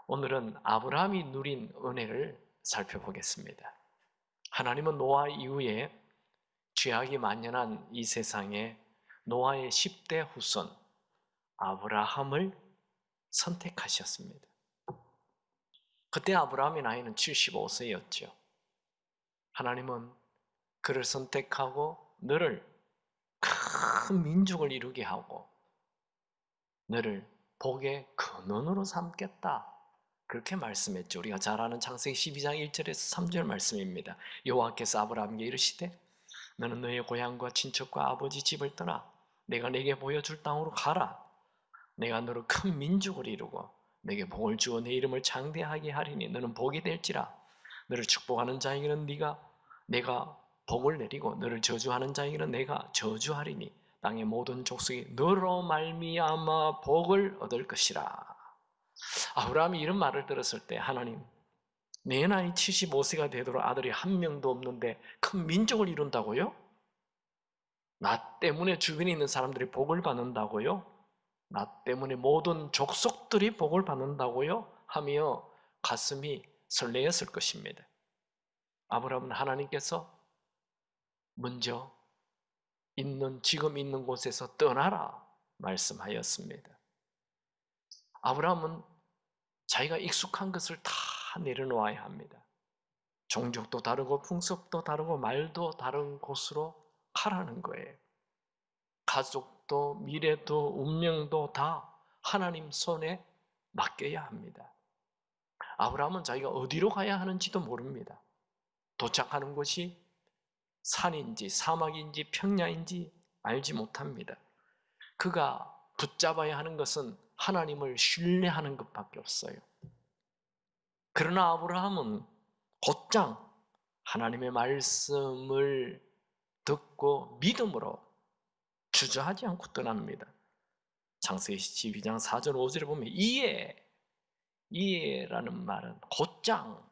오늘은 아브라함이 누린 은혜를 살펴보겠습니다. 하나님은 노아 이후에 죄악이 만연한 이 세상에 노아의 10대 후손 아브라함을 선택하셨습니다. 그때 아브라함의 나이는 75세였죠. 하나님은 그를 선택하고 너를 큰 민족을 이루게 하고 너를 복의 근원으로 삼겠다. 그렇게 말씀했죠. 우리가 잘 아는 창세기 12장 1절에서 3절 말씀입니다. 여호와께서 아브라함에게 이르시되 너는 너의 고향과 친척과 아버지 집을 떠나 내가 네게 보여줄 땅으로 가라. 내가 너를 큰 민족을 이루고 네게 복을 주어 내 이름을 장대하게 하리니 너는 복이 될지라. 너를 축복하는 자에게는 내가 복을 내리고 너를 저주하는 자에게는 내가 저주하리니 땅의 모든 족속이 너로 말미암아 복을 얻을 것이라. 아브라함이 이런 말을 들었을 때 하나님, 내 나이 75세가 되도록 아들이 한 명도 없는데 큰 민족을 이룬다고요? 나 때문에 주변에 있는 사람들이 복을 받는다고요? 나 때문에 모든 족속들이 복을 받는다고요? 하며 가슴이 설레었을 것입니다. 아브라함은 하나님께서 먼저 지금 있는 곳에서 떠나라 말씀하였습니다. 아브라함은 자기가 익숙한 것을 다 내려놓아야 합니다. 종족도 다르고 풍습도 다르고 말도 다른 곳으로 가라는 거예요. 가족도 미래도 운명도 다 하나님 손에 맡겨야 합니다. 아브라함은 자기가 어디로 가야 하는지도 모릅니다. 도착하는 곳이 산인지 사막인지 평야인지 알지 못합니다. 그가 붙잡아야 하는 것은 하나님을 신뢰하는 것밖에 없어요. 그러나 아브라함은 곧장 하나님의 말씀을 듣고 믿음으로 주저하지 않고 떠납니다. 창세기 12장 4절 5절에 보면 이에라는 말은 곧장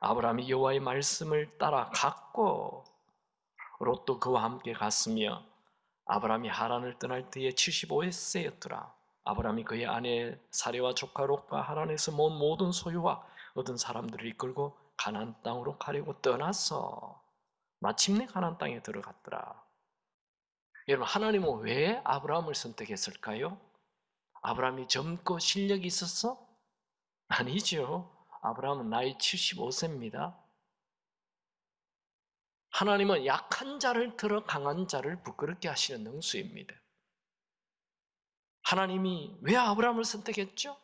아브라함이 여호와의 말씀을 따라 갔고 롯도 그와 함께 갔으며 아브라함이 하란을 떠날 때에 75세였더라. 아브라함이 그의 아내 사레와 조카 롯과 하란에서 모은 모든 소유와 얻은 사람들을 이끌고 가나안 땅으로 가려고 떠나서 마침내 가나안 땅에 들어갔더라. 여러분, 하나님은 왜 아브라함을 선택했을까요? 아브라함이 젊고 실력이 있었어? 아니죠. 아브라함은 나이 75세입니다. 하나님은 약한 자를 들어 강한 자를 부끄럽게 하시는 능수입니다. 하나님이 왜 아브라함을 선택했죠?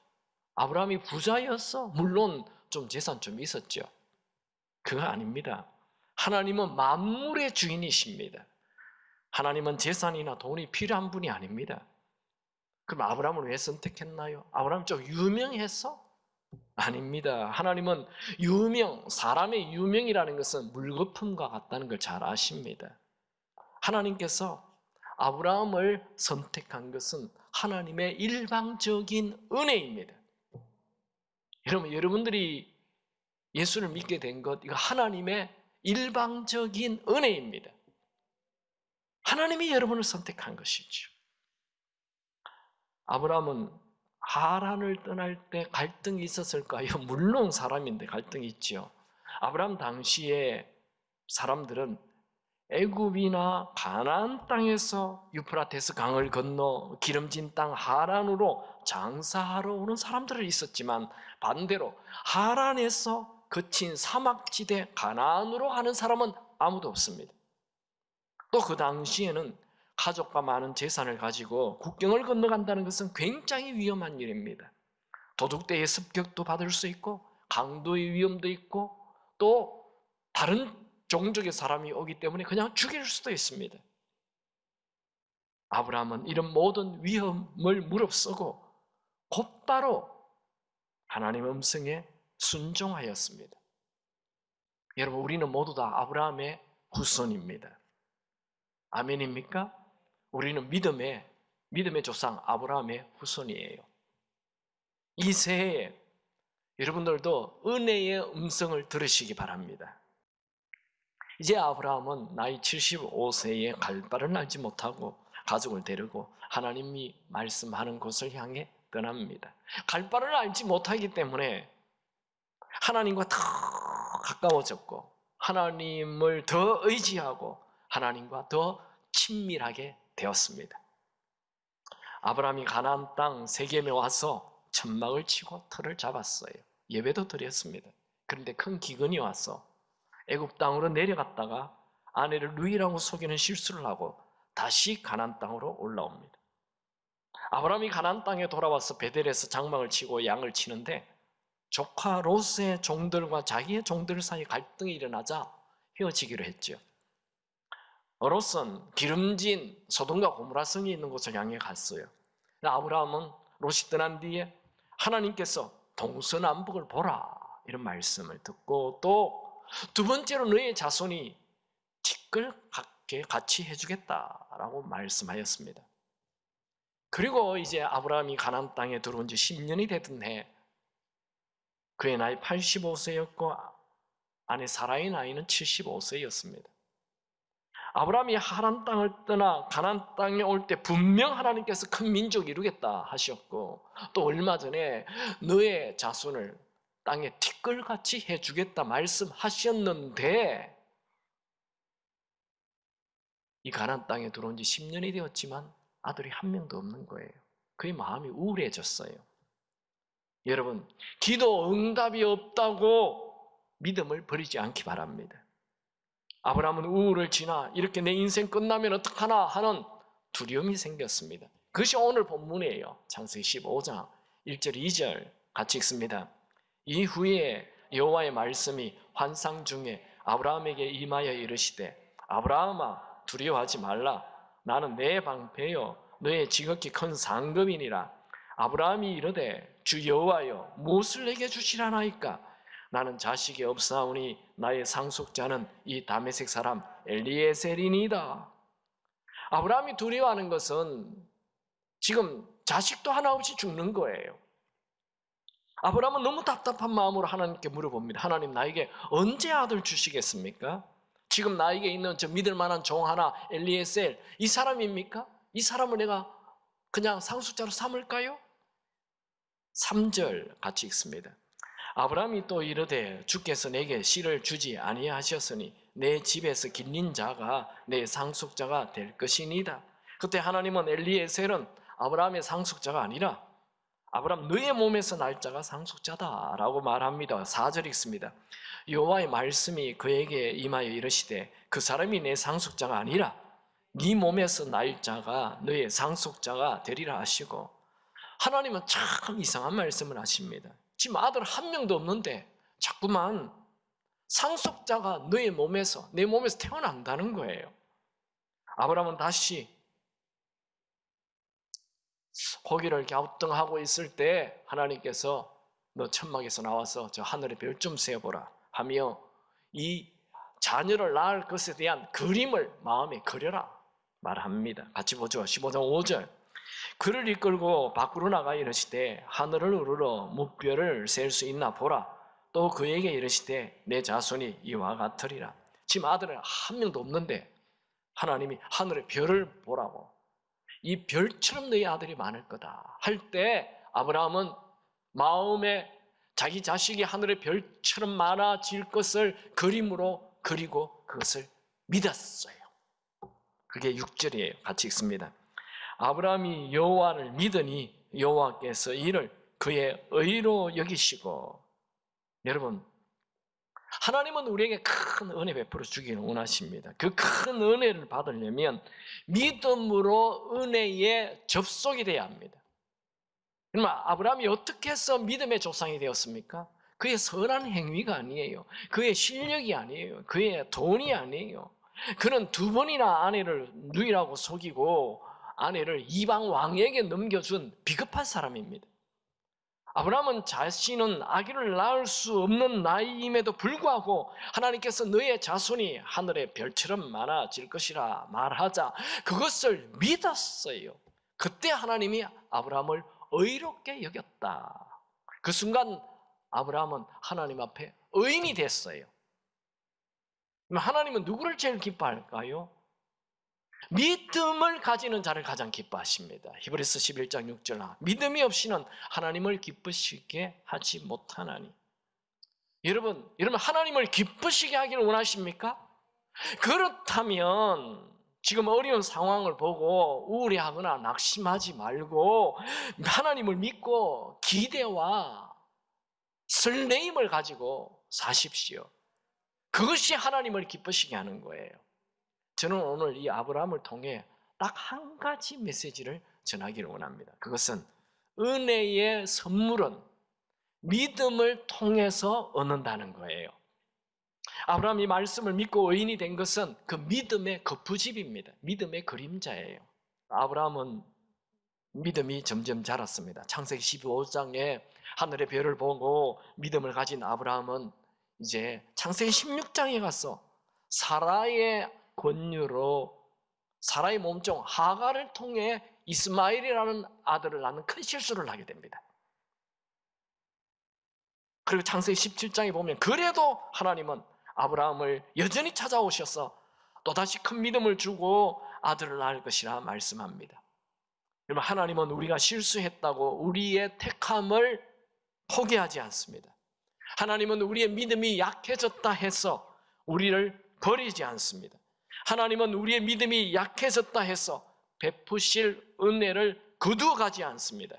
아브라함이 부자였어? 물론 재산 좀 있었죠. 그거 아닙니다. 하나님은 만물의 주인이십니다. 하나님은 재산이나 돈이 필요한 분이 아닙니다. 그럼 아브라함을 왜 선택했나요? 아브라함 좀 유명해서? 아닙니다. 하나님은 사람의 유명이라는 것은 물거품과 같다는 걸 잘 아십니다. 하나님께서 아브라함을 선택한 것은 하나님의 일방적인 은혜입니다. 여러분들이 예수를 믿게 된 것, 이거 하나님의 일방적인 은혜입니다. 하나님이 여러분을 선택한 것이죠. 아브라함은 하란을 떠날 때 갈등이 있었을까요? 물론 사람인데 갈등이 있죠. 아브라함 당시에 사람들은 애굽이나 가나안 땅에서 유프라테스 강을 건너 기름진 땅 하란으로 장사하러 오는 사람들은 있었지만 반대로 하란에서 거친 사막지대 가나안으로 가는 사람은 아무도 없습니다. 또 그 당시에는 가족과 많은 재산을 가지고 국경을 건너간다는 것은 굉장히 위험한 일입니다. 도둑대의 습격도 받을 수 있고 강도의 위험도 있고 또 다른 종족의 사람이 오기 때문에 그냥 죽일 수도 있습니다. 아브라함은 이런 모든 위험을 무릅쓰고 곧바로 하나님의 음성에 순종하였습니다. 여러분, 우리는 모두 다 아브라함의 후손입니다. 아멘입니까? 우리는 믿음의 조상 아브라함의 후손이에요. 이 새해에 여러분들도 은혜의 음성을 들으시기 바랍니다. 이제 아브라함은 나이 75세에 갈 바를 알지 못하고 가족을 데리고 하나님이 말씀하는 곳을 향해 떠납니다. 갈 바를 알지 못하기 때문에 하나님과 더 가까워졌고 하나님을 더 의지하고 하나님과 더 친밀하게 되었습니다. 아브라함이 가나안 땅 세겜에 와서 천막을 치고 터를 잡았어요. 예배도 드렸습니다. 그런데 큰 기근이 와서 애굽 땅으로 내려갔다가 아내를 누이라고 속이는 실수를 하고 다시 가나안 땅으로 올라옵니다. 아브라함이 가나안 땅에 돌아와서 베델에서 장막을 치고 양을 치는데 조카 롯의 종들과 자기의 종들 사이 갈등이 일어나자 헤어지기로 했죠. 롯은 기름진 소돔과 고모라 성이 있는 곳을 향해 갔어요. 아브라함은 롯이 떠난 뒤에 하나님께서 동서남북을 보라 이런 말씀을 듣고 또 두 번째로 너의 자손이 티끌같게 같이 해주겠다라고 말씀하였습니다. 그리고 이제 아브라함이 가나안 땅에 들어온 지 10년이 되던 해 그의 나이 85세였고 아내 사라의 나이는 75세였습니다. 아브라함이 하란 땅을 떠나 가나안 땅에 올 때 분명 하나님께서 큰 민족 이루겠다 하셨고 또 얼마 전에 너의 자손을 땅에 티끌같이 해주겠다 말씀하셨는데 이 가나안 땅에 들어온 지 10년이 되었지만 아들이 한 명도 없는 거예요. 그의 마음이 우울해졌어요. 여러분, 기도 응답이 없다고 믿음을 버리지 않기 바랍니다. 아브라함은 우울을 지나 이렇게 내 인생 끝나면 어떡하나 하는 두려움이 생겼습니다. 그것이 오늘 본문이에요. 창세기 15장 1절 2절 같이 읽습니다. 이후에 여호와의 말씀이 환상 중에 아브라함에게 임하여 이르시되 아브라함아 두려워하지 말라. 나는 내 방패요 너의 지극히 큰 상급이니라. 아브라함이 이르되 주 여호와여 무엇을 내게 주시라나이까. 나는 자식이 없사오니 나의 상속자는 이 다메섹 사람 엘리에셀이니이다. 아브라함이 두려워하는 것은 지금 자식도 하나 없이 죽는 거예요. 아브라함은 너무 답답한 마음으로 하나님께 물어봅니다. 하나님 나에게 언제 아들 주시겠습니까? 지금 나에게 있는 저 믿을 만한 종 하나 엘리에셀 이 사람입니까? 이 사람을 내가 그냥 상속자로 삼을까요? 3절 같이 읽습니다. 아브라함이 또 이르되 주께서 내게 씨를 주지 아니하셨으니 내 집에서 길린 자가 내 상속자가 될 것이니이다. 그때 하나님은 엘리에셀은 아브라함의 상속자가 아니라 아브라함 너의 몸에서 날 자가 상속자다라고 말합니다. 4절 읽습니다. 여호와의 말씀이 그에게 임하여 이르시되 그 사람이 내 상속자가 아니라 네 몸에서 날 자가 너의 상속자가 되리라 하시고 하나님은 참 이상한 말씀을 하십니다. 지금 아들 한 명도 없는데 자꾸만 상속자가 너의 몸에서 내 몸에서 태어난다는 거예요. 아브라함은 다시 고기를 갸우뚱하고 있을 때 하나님께서 너 천막에서 나와서 저 하늘의 별 좀 세어보라 하며 이 자녀를 낳을 것에 대한 그림을 마음에 그려라 말합니다. 같이 보죠. 15장 5절 그를 이끌고 밖으로 나가 이르시되 하늘을 우러러 무별을 셀 수 있나 보라. 또 그에게 이르시되 내 자손이 이와 같으리라. 지금 아들은 한 명도 없는데 하나님이 하늘의 별을 보라고 이 별처럼 너희 아들이 많을 거다 할 때 아브라함은 마음에 자기 자식이 하늘의 별처럼 많아질 것을 그림으로 그리고 그것을 믿었어요. 그게 6절이에요. 같이 읽습니다. 아브라함이 여호와를 믿으니 여호와께서 이를 그의 의로 여기시고. 여러분, 하나님은 우리에게 큰 은혜 베풀어 주기를 원하십니다. 그 큰 은혜를 받으려면 믿음으로 은혜에 접속이 돼야 합니다. 그러면 아브라함이 어떻게 해서 믿음의 조상이 되었습니까? 그의 선한 행위가 아니에요. 그의 실력이 아니에요. 그의 돈이 아니에요. 그는 두 번이나 아내를 누이라고 속이고 아내를 이방 왕에게 넘겨준 비겁한 사람입니다. 아브라함은 자신은 아기를 낳을 수 없는 나이임에도 불구하고 하나님께서 너의 자손이 하늘의 별처럼 많아질 것이라 말하자 그것을 믿었어요. 그때 하나님이 아브라함을 의롭게 여겼다. 그 순간 아브라함은 하나님 앞에 의인이 됐어요. 하나님은 누구를 제일 기뻐할까요? 믿음을 가지는 자를 가장 기뻐하십니다. 히브리서 11장 6절 믿음이 없이는 하나님을 기쁘시게 하지 못하나니. 여러분 하나님을 기쁘시게 하기를 원하십니까? 그렇다면 지금 어려운 상황을 보고 우울해하거나 낙심하지 말고 하나님을 믿고 기대와 설레임을 가지고 사십시오. 그것이 하나님을 기쁘시게 하는 거예요. 저는 오늘 이 아브라함을 통해 딱 한 가지 메시지를 전하기를 원합니다. 그것은 은혜의 선물은 믿음을 통해서 얻는다는 거예요. 아브라함이 말씀을 믿고 의인이 된 것은 그 믿음의 거푸집입니다. 믿음의 그림자예요. 아브라함은 믿음이 점점 자랐습니다. 창세기 15장에 하늘의 별을 보고 믿음을 가진 아브라함은 이제 창세기 16장에 가서 사라의 권유로 사라의 몸종 하갈을 통해 이스마엘이라는 아들을 낳는 큰 실수를 하게 됩니다. 그리고 창세기 17장에 보면 그래도 하나님은 아브라함을 여전히 찾아오셔서 또다시 큰 믿음을 주고 아들을 낳을 것이라 말씀합니다. 여러분, 하나님은 우리가 실수했다고 우리의 택함을 포기하지 않습니다. 하나님은 우리의 믿음이 약해졌다 해서 우리를 버리지 않습니다. 하나님은 우리의 믿음이 약해졌다 해서 베푸실 은혜를 거두어가지 않습니다.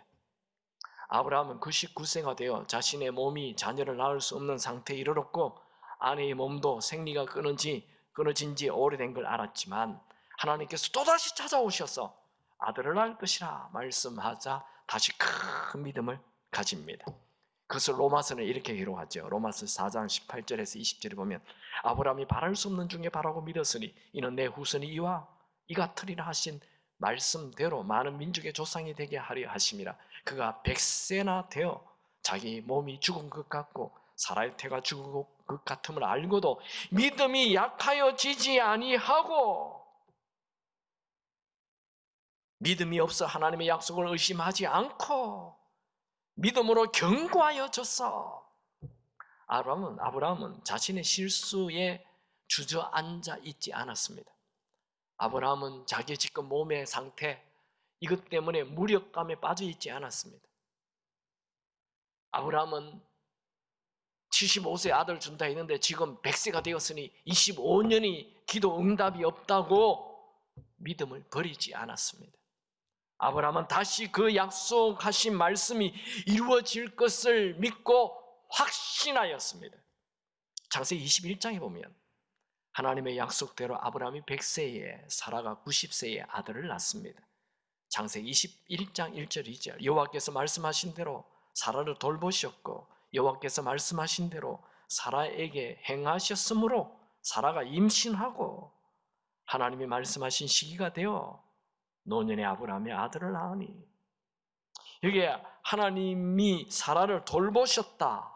아브라함은 99세가 되어 자신의 몸이 자녀를 낳을 수 없는 상태에 이르렀고 아내의 몸도 생리가 끊어진 지 오래된 걸 알았지만 하나님께서 또다시 찾아오셔서 아들을 낳을 것이라 말씀하자 다시 큰 믿음을 가집니다. 그것을 로마서는 이렇게 기록하죠. 로마서 4장 18절에서 20절에 보면 아브라함이 바랄 수 없는 중에 바라고 믿었으니 이는 내 후손이 이와 이 같으리라 하신 말씀대로 많은 민족의 조상이 되게 하려 하심이라. 그가 100세나 되어 자기 몸이 죽은 것 같고 사라의 태가 죽은 것 같음을 알고도 믿음이 약하여지지 아니하고 믿음이 없어 하나님의 약속을 의심하지 않고 믿음으로 견고하여졌어. 아브라함은 자신의 실수에 주저앉아 있지 않았습니다. 아브라함은 자기 지금 몸의 상태 이것 때문에 무력감에 빠져 있지 않았습니다. 아브라함은 75세 아들 준다 했는데 지금 100세가 되었으니 25년이 기도 응답이 없다고 믿음을 버리지 않았습니다. 아브라함은 다시 그 약속하신 말씀이 이루어질 것을 믿고 확신하였습니다. 창세기 21장에 보면 하나님의 약속대로 아브라함이 100세에 사라가 90세에 아들을 낳습니다. 창세기 21장 1절 2절 여호와께서 말씀하신 대로 사라를 돌보셨고 여호와께서 말씀하신 대로 사라에게 행하셨으므로 사라가 임신하고 하나님이 말씀하신 시기가 되어 노년의 아브라함의 아들을 낳으니 여기에 하나님이 사라를 돌보셨다.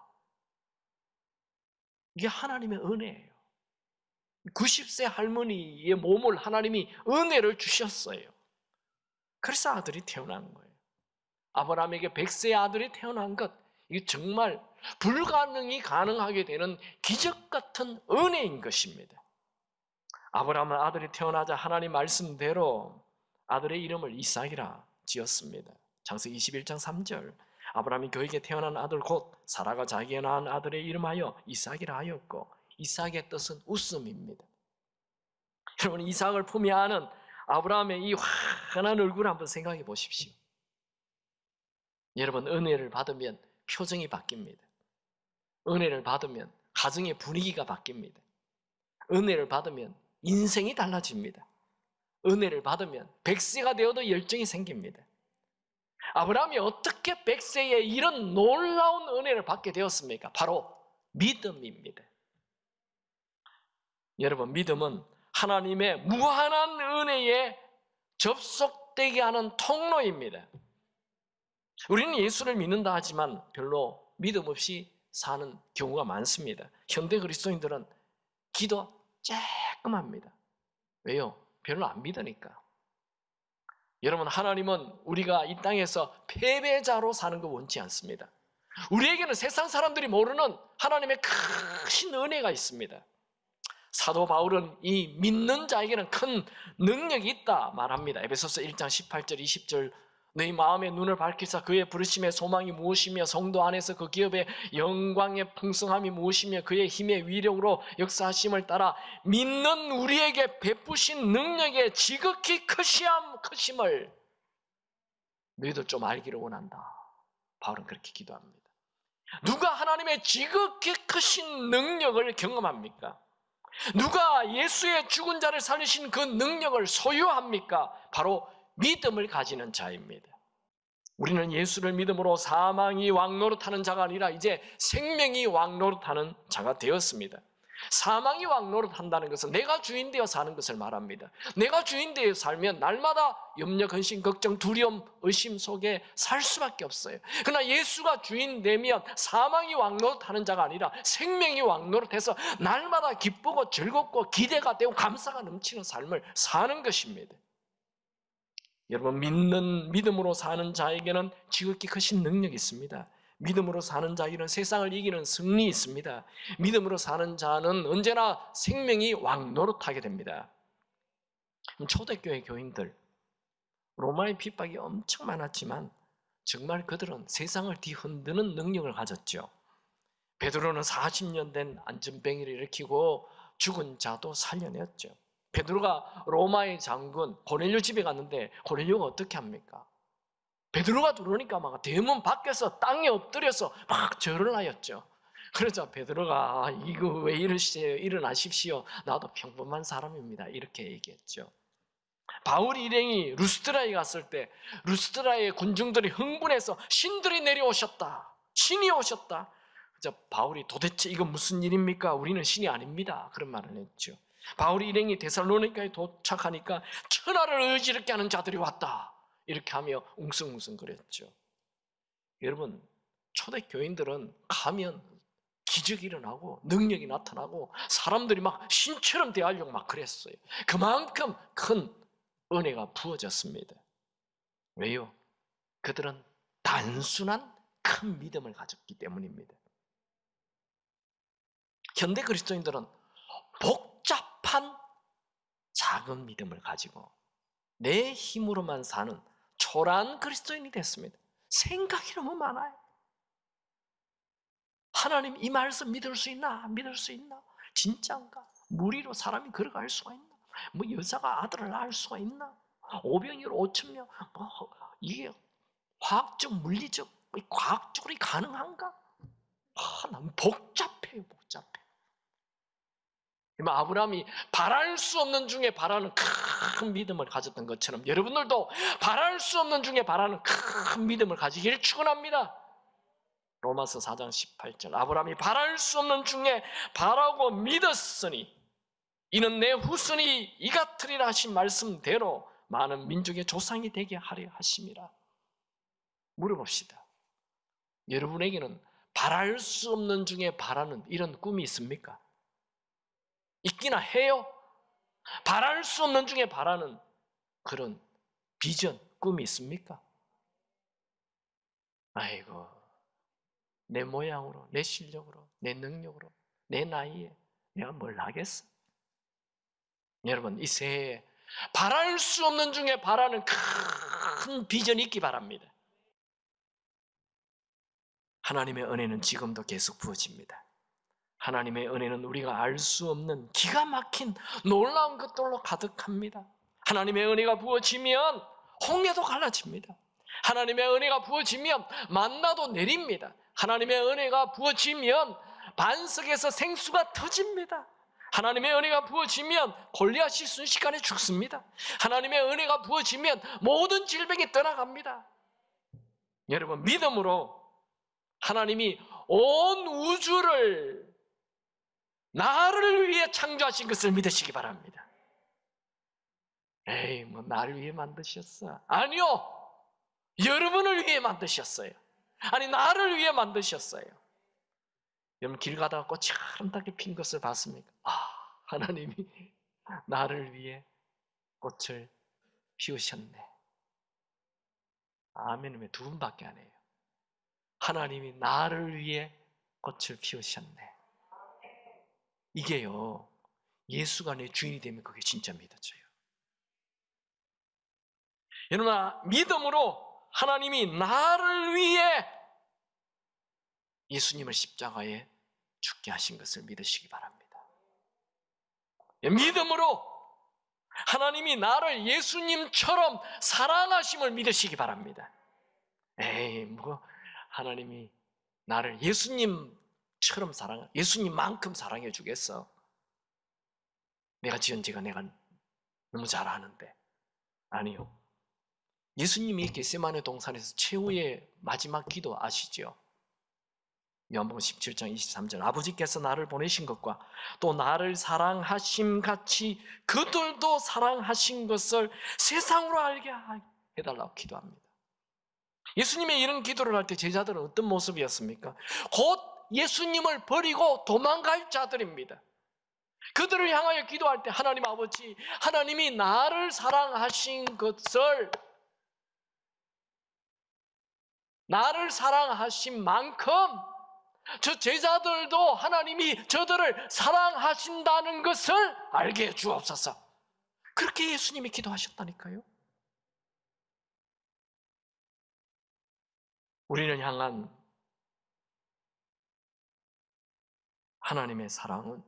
이게 하나님의 은혜예요. 90세 할머니의 몸을 하나님이 은혜를 주셨어요. 그래서 아들이 태어난 거예요. 아브라함에게 100세의 아들이 태어난 것, 이게 정말 불가능이 가능하게 되는 기적 같은 은혜인 것입니다. 아브라함은 아들이 태어나자 하나님 말씀대로 아들의 이름을 이삭이라 지었습니다. 창세기 21장 3절 아브라함이 그에게 태어난 아들 곧 사라가 자기에 낳은 아들의 이름하여 이삭이라 하였고 이삭의 뜻은 웃음입니다. 여러분 이삭을 품에 안은 아브라함의 이 환한 얼굴을 한번 생각해 보십시오. 여러분 은혜를 받으면 표정이 바뀝니다. 은혜를 받으면 가정의 분위기가 바뀝니다. 은혜를 받으면 인생이 달라집니다. 은혜를 받으면 100세가 되어도 열정이 생깁니다. 아브라함이 어떻게 100세에 이런 놀라운 은혜를 받게 되었습니까? 바로 믿음입니다. 여러분 믿음은 하나님의 무한한 은혜에 접속되게 하는 통로입니다. 우리는 예수를 믿는다 하지만 별로 믿음 없이 사는 경우가 많습니다. 현대 그리스도인들은 기도 쬐끔합니다. 왜요? 별로 안 믿으니까. 여러분 하나님은 우리가 이 땅에서 패배자로 사는 거 원치 않습니다. 우리에게는 세상 사람들이 모르는 하나님의 크신 은혜가 있습니다. 사도 바울은 이 믿는 자에게는 큰 능력이 있다 말합니다. 에베소서 1장 18절 20절 너희 마음의 눈을 밝히사 그의 부르심의 소망이 무엇이며 성도 안에서 그 기업의 영광의 풍성함이 무엇이며 그의 힘의 위력으로 역사하심을 따라 믿는 우리에게 베푸신 능력의 지극히 크심을 너희도 좀 알기를 원한다. 바울은 그렇게 기도합니다. 누가 하나님의 지극히 크신 능력을 경험합니까? 누가 예수의 죽은 자를 살리신 그 능력을 소유합니까? 바로 믿음을 가지는 자입니다. 우리는 예수를 믿음으로 사망이 왕노릇하는 자가 아니라 이제 생명이 왕노릇하는 자가 되었습니다. 사망이 왕노릇한다는 것은 내가 주인 되어 사는 것을 말합니다. 내가 주인 되어 살면 날마다 염려, 근심, 걱정, 두려움, 의심 속에 살 수밖에 없어요. 그러나 예수가 주인 되면 사망이 왕노릇하는 자가 아니라 생명이 왕노릇해서 날마다 기쁘고 즐겁고 기대가 되고 감사가 넘치는 삶을 사는 것입니다. 여러분, 믿음으로 사는 자에게는 지극히 크신 능력이 있습니다. 믿음으로 사는 자에게는 세상을 이기는 승리 있습니다. 믿음으로 사는 자는 언제나 생명이 왕노릇하게 됩니다. 초대교회 교인들, 로마의 핍박이 엄청 많았지만 정말 그들은 세상을 뒤흔드는 능력을 가졌죠. 베드로는 40년 된 안전병이를 일으키고 죽은 자도 살려냈죠. 베드로가 로마의 장군 고넬료 집에 갔는데 고넬료가 어떻게 합니까? 베드로가 들어오니까 막 대문 밖에서 땅에 엎드려서 막 절을 하였죠. 그러자 베드로가 이거 왜 이러시세요? 일어나십시오. 나도 평범한 사람입니다. 이렇게 얘기했죠. 바울 일행이 루스드라에 갔을 때 루스드라의 군중들이 흥분해서 신들이 내려오셨다. 신이 오셨다. 그래서 바울이 도대체 이건 무슨 일입니까? 우리는 신이 아닙니다. 그런 말을 했죠. 바울 일행이 데살로니가에 도착하니까 천하를 어지럽게 하는 자들이 왔다. 이렇게 하며 웅성웅성거렸죠. 여러분, 초대 교인들은 가면 기적이 일어나고 능력이 나타나고 사람들이 막 신처럼 대하려고 막 그랬어요. 그만큼 큰 은혜가 부어졌습니다. 왜요? 그들은 단순한 큰 믿음을 가졌기 때문입니다. 현대 그리스도인들은 복잡한 작은 믿음을 가지고 내 힘으로만 사는 초라한 그리스도인이 됐습니다. 생각이 너무 많아요. 하나님 이 말씀 믿을 수 있나? 믿을 수 있나? 진짜인가? 무리로 사람이 걸어갈 수가 있나? 뭐 여자가 아들을 낳을 수가 있나? 오병이로 5,000명 뭐 이게 화학적, 물리적, 과학적으로 가능한가? 너무 복잡해요, 복잡해. 아브라함이 바랄 수 없는 중에 바라는 큰 믿음을 가졌던 것처럼 여러분들도 바랄 수 없는 중에 바라는 큰 믿음을 가지기를 축원합니다. 로마서 4장 18절 아브라함이 바랄 수 없는 중에 바라고 믿었으니 이는 내 후손이 이 같으리라 하신 말씀대로 많은 민족의 조상이 되게 하려 하심이라. 물어봅시다. 여러분에게는 바랄 수 없는 중에 바라는 이런 꿈이 있습니까? 있기나 해요? 바랄 수 없는 중에 바라는 그런 비전, 꿈이 있습니까? 아이고, 내 모양으로, 내 실력으로, 내 능력으로, 내 나이에 내가 뭘 하겠어? 여러분, 이 새해에 바랄 수 없는 중에 바라는 큰 비전이 있기 바랍니다. 하나님의 은혜는 지금도 계속 부어집니다. 하나님의 은혜는 우리가 알 수 없는 기가 막힌 놀라운 것들로 가득합니다. 하나님의 은혜가 부어지면 홍해도 갈라집니다. 하나님의 은혜가 부어지면 만나도 내립니다. 하나님의 은혜가 부어지면 반석에서 생수가 터집니다. 하나님의 은혜가 부어지면 골리앗이 순식간에 죽습니다. 하나님의 은혜가 부어지면 모든 질병이 떠나갑니다. 여러분, 믿음으로 하나님이 온 우주를 나를 위해 창조하신 것을 믿으시기 바랍니다. 에이, 뭐 나를 위해 만드셨어? 아니요. 여러분을 위해 만드셨어요. 아니, 나를 위해 만드셨어요. 여러분, 길 가다가 꽃이 아름답게 핀 것을 봤습니까? 하나님이 나를 위해 꽃을 피우셨네. 아멘은 왜 두 분밖에 안 해요? 하나님이 나를 위해 꽃을 피우셨네. 이게요, 예수가 내 주인이 되면 그게 진짜 믿어져요. 여러분, 믿음으로 하나님이 나를 위해 예수님을 십자가에 죽게 하신 것을 믿으시기 바랍니다. 믿음으로 하나님이 나를 예수님처럼 사랑하심을 믿으시기 바랍니다. 에이, 하나님이 나를 예수님처럼 예수님만큼 사랑해 주겠어? 내가 지은 죄가 내가 너무 잘 아는데. 아니요. 예수님이 겟세마네 동산에서 최후의 마지막 기도 아시죠? 요한복음 17장 23절, 아버지께서 나를 보내신 것과 또 나를 사랑하심 같이 그들도 사랑하신 것을 세상으로 알게 해달라고 기도합니다. 예수님의 이런 기도를 할 때 제자들은 어떤 모습이었습니까? 곧 예수님을 버리고 도망갈 자들입니다. 그들을 향하여 기도할 때 하나님 아버지, 하나님이 나를 사랑하신 것을, 나를 사랑하신 만큼 저 제자들도 하나님이 저들을 사랑하신다는 것을 알게 해 주옵소서. 그렇게 예수님이 기도하셨다니까요. 우리를 향한 하나님의 사랑은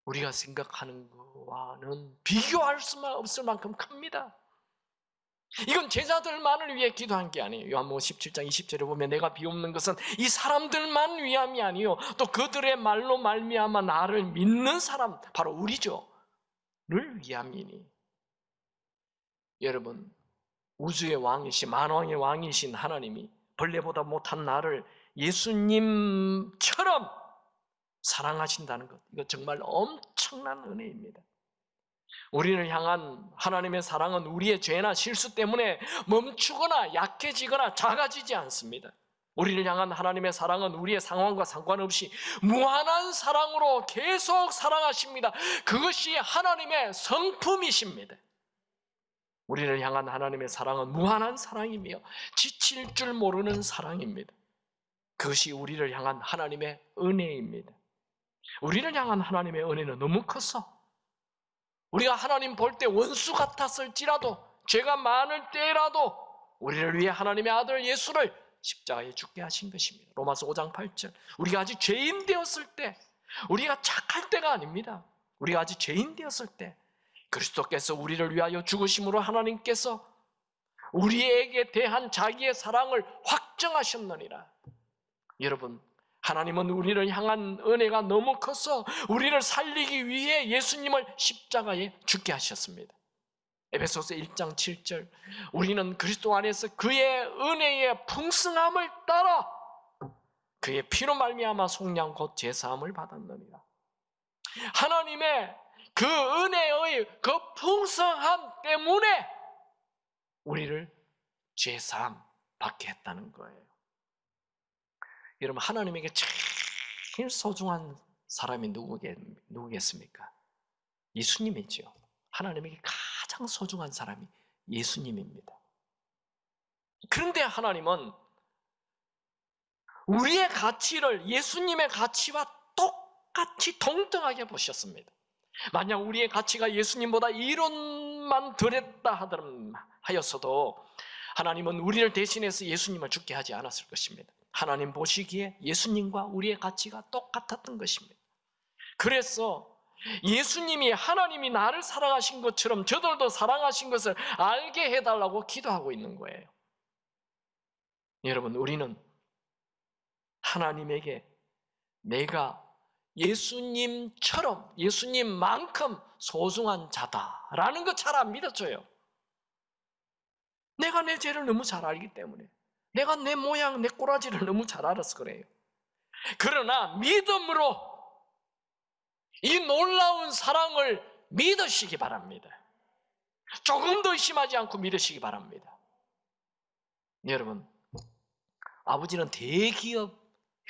우리가 생각하는 것과는 비교할 수만 없을 만큼 큽니다. 이건 제자들만을 위해 기도한 게 아니에요. 요한복음 17장 20절에 보면 내가 비옵는 것은 이 사람들만 위함이 아니요 또 그들의 말로 말미암아 나를 믿는 사람, 바로 우리죠, 를 위함이니. 여러분, 우주의 왕이신 만왕의 왕이신 하나님이 벌레보다 못한 나를 예수님처럼 사랑하신다는 것, 이거 정말 엄청난 은혜입니다. 우리를 향한 하나님의 사랑은 우리의 죄나 실수 때문에 멈추거나 약해지거나 작아지지 않습니다. 우리를 향한 하나님의 사랑은 우리의 상황과 상관없이 무한한 사랑으로 계속 사랑하십니다. 그것이 하나님의 성품이십니다. 우리를 향한 하나님의 사랑은 무한한 사랑이며 지칠 줄 모르는 사랑입니다. 그것이 우리를 향한 하나님의 은혜입니다. 우리를 향한 하나님의 은혜는 너무 커서 우리가 하나님 볼 때 원수 같았을지라도, 죄가 많을 때라도 우리를 위해 하나님의 아들 예수를 십자가에 죽게 하신 것입니다. 로마서 5장 8절. 우리가 아직 죄인 되었을 때, 우리가 착할 때가 아닙니다. 우리가 아직 죄인 되었을 때 그리스도께서 우리를 위하여 죽으심으로 하나님께서 우리에게 대한 자기의 사랑을 확정하셨느니라. 여러분, 하나님은 우리를 향한 은혜가 너무 커서 우리를 살리기 위해 예수님을 십자가에 죽게 하셨습니다. 에베소서 1장 7절, 우리는 그리스도 안에서 그의 은혜의 풍성함을 따라 그의 피로 말미암아 속량 곧 제사함을 받았느니라. 하나님의 그 은혜의 그 풍성함 때문에 우리를 제사함 받게 했다는 거예요. 여러분, 하나님에게 제일 소중한 사람이 누구겠습니까? 예수님이죠. 하나님에게 가장 소중한 사람이 예수님입니다. 그런데 하나님은 우리의 가치를 예수님의 가치와 똑같이 동등하게 보셨습니다. 만약 우리의 가치가 예수님보다 1원만 덜했다 하였어도 하나님은 우리를 대신해서 예수님을 죽게 하지 않았을 것입니다. 하나님 보시기에 예수님과 우리의 가치가 똑같았던 것입니다. 그래서 예수님이 하나님이 나를 사랑하신 것처럼 저들도 사랑하신 것을 알게 해달라고 기도하고 있는 거예요. 여러분, 우리는 하나님에게 내가 예수님처럼, 예수님만큼 소중한 자다라는 거 잘 안 믿어져요. 내가 내 죄를 너무 잘 알기 때문에, 내가 내 모양, 내 꼬라지를 너무 잘 알아서 그래요. 그러나 믿음으로 이 놀라운 사랑을 믿으시기 바랍니다. 조금도 의심하지 않고 믿으시기 바랍니다. 여러분, 아버지는 대기업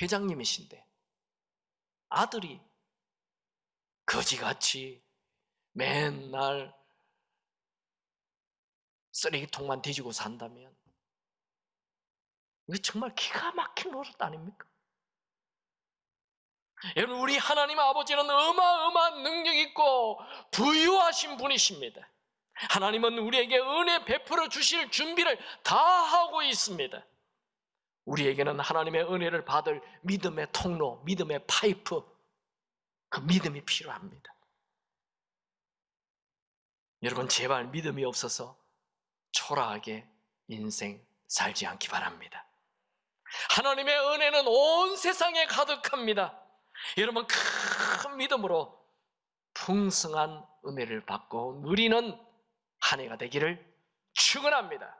회장님이신데 아들이 거지같이 맨날 쓰레기통만 뒤지고 산다면 이게 정말 기가 막힌 노릇 아닙니까? 여러분, 우리 하나님 아버지는 어마어마한 능력 있고 부유하신 분이십니다. 하나님은 우리에게 은혜 베풀어 주실 준비를 다 하고 있습니다. 우리에게는 하나님의 은혜를 받을 믿음의 통로, 믿음의 파이프, 그 믿음이 필요합니다. 여러분, 제발 믿음이 없어서 초라하게 인생 살지 않기 바랍니다. 하나님의 은혜는 온 세상에 가득합니다. 여러분, 큰 믿음으로 풍성한 은혜를 받고 누리는 한 해가 되기를 축원합니다.